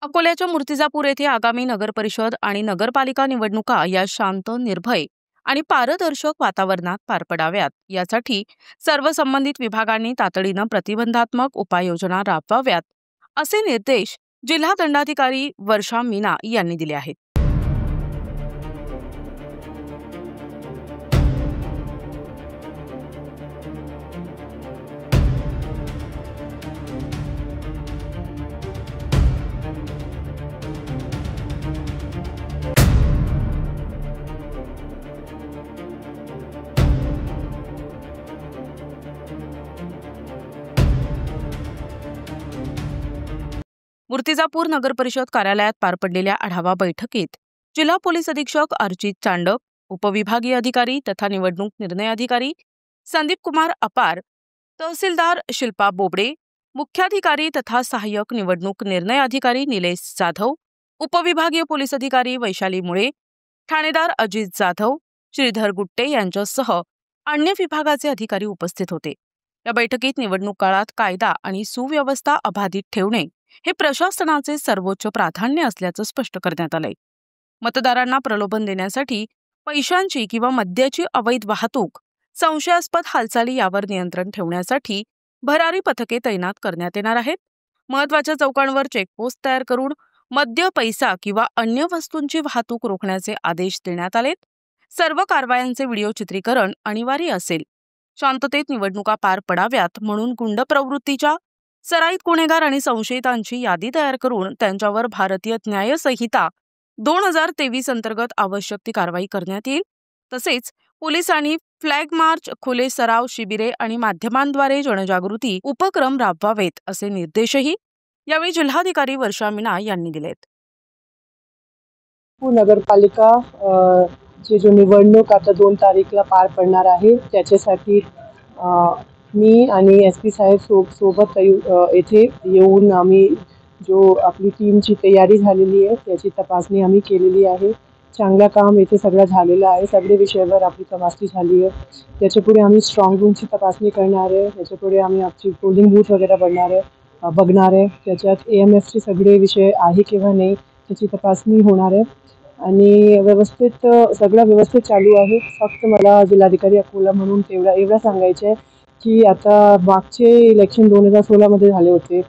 अकोल्याच्या मूर्तिजापूर येथे आगामी नगरपरिषद आणि नगरपालिका निवडणुका या शांत, निर्भय आणि पारदर्शक वातावरणात पार पडाव्यात यासाठी सर्व संबंधित विभागांनी तातडीनं प्रतिबंधात्मक उपाययोजना राबवाव्यात असे निर्देश जिल्हा दंडाधिकारी वर्षा मीना यांनी दिले आहेत। मूर्तिजापूर नगरपरिषद कार्यालयात पार पडलेल्या आढावा बैठकीत जिल्हा पोलीस अधीक्षक अर्चित चांडक, उपविभागीय अधिकारी तथा निवडणूक निर्णय अधिकारी संदीप कुमार अपार, तहसीलदार शिल्पा बोबडे, मुख्याधिकारी तथा सहाय्यक निवडणूक निर्णय अधिकारी निलेश जाधव, उपविभागीय पोलीस अधिकारी वैशाली मुळे, ठाणेदार अजित जाधव, श्रीधर गुट्टे यांच्यासह अन्य विभागाचे अधिकारी उपस्थित होते। या बैठकीत निवडणूक काळात कायदा आणि सुव्यवस्था अबाधित ठेवणे हे प्रशासनाचे सर्वोच्च प्राधान्य असल्याचं स्पष्ट करण्यात आलंय। मतदारांना प्रलोभन देण्यासाठी पैशांची किंवा मद्याची अवैध वाहतूक, संशयास्पद हालचाली यावर नियंत्रण ठेवण्यासाठी भरारी पथके तैनात करण्यात येणार आहेत। महत्त्वाच्या चौकांवर चेकपोस्ट तयार करून मद्य, पैसा किंवा अन्य वस्तूंची वाहतूक रोखण्याचे आदेश देण्यात आलेत। सर्व कारवायांचे व्हिडिओ चित्रीकरण अनिवार्य असेल। शांततेत निवडणुका पार पडाव्यात म्हणून गुंड प्रवृत्तीच्या सराईत गुन्हेगार आणि संशयितांची यादी तयार करून त्यांच्यावर भारतीय न्याय संहिता 2023 अंतर्गत आवश्यक ती कारवाई करण्यात येईल। तसेच पोलिसांनी फ्लॅग मार्च, खुले सराव शिबिरे आणि माध्यमांद्वारे जनजागृती उपक्रम राबवावेत असे निर्देशही यावेळी जिल्हाधिकारी वर्षा मीना यांनी दिलेत। नगरपालिका जो निवडणूक आता 2 तारीखला पार पडणार आहे त्याच्यासाठी मी आणि एसपी साहेब सोबत येथे येऊन आम्ही जो आपली टीमची तयारी झालेली आहे त्याची तपासणी आम्ही केलेली आहे। चांगलं काम इथे सगळं झालेलं आहे। सगळे विषयावर आपली तपासणी झाली आहे। त्याच्यापुढे आम्ही स्ट्रॉंग रूमची तपासणी करणार आहे। त्याच्यापुढे आम्ही आपली पोलिंग बूथ वगैरे बघणार आहे। त्याच्यात AMFचे सगळे विषय आहे किंवा नाही त्याची तपासणी होणार आहे आणि व्यवस्थित सगळं व्यवस्थित चालू आहे। फक्त मला जिल्हाधिकारी अकोला म्हणून एवढं सांगायचं आहे की आता मागचे इलेक्शन 2016 मध्ये झाले होते।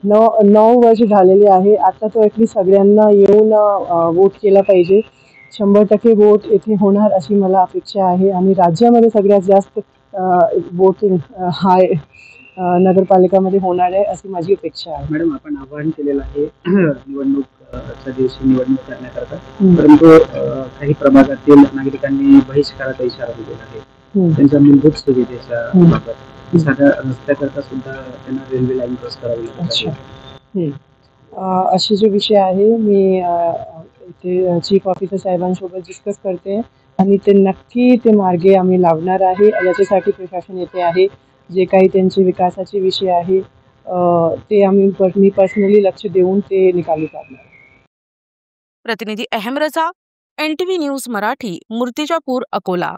9 वर्ष झालेले आहे। आता तो ॲटलीस्ट सगळ्यांना येऊन वोट केला पाहिजे। 100% वोट इथे होणार अशी मला अपेक्षा आहे आणि राज्यामध्ये सगळ्यात जास्त वोटिंग हाय नगरपालिकामध्ये होणार आहे अशी माझी अपेक्षा आहे। मॅडम, आपण आवाहन केलेलं आहे निवडणूकच्या दिवशी निवडणूक करण्याकरता, परंतु काही प्रभागातील नागरिकांनी बहिष्काराचा इशारा दिलेला आहे। त्यांच्या मूलभूत सुविधेच्या बाबत साध्या रस्त्याकरता सुद्धा त्यांना रेल्वे लाईन क्रॉस करावी लागते। असे जो विषय आहे मी इथे चीफ ऑफिसर साहेबांसोबत डिस्कस करते आणि ते नक्की ते मार्गे आम्ही लावणार आहे। याच्यासाठी प्रशासन येथे आहे। जे काही त्यांचे विकासाचे विषय आहे ते मी पर्सनली लक्ष देऊन ते निकाली काढणार। प्रतिनिधी अहम रजा, NTV न्यूज मराठी, मूर्तिजापूर, अकोला।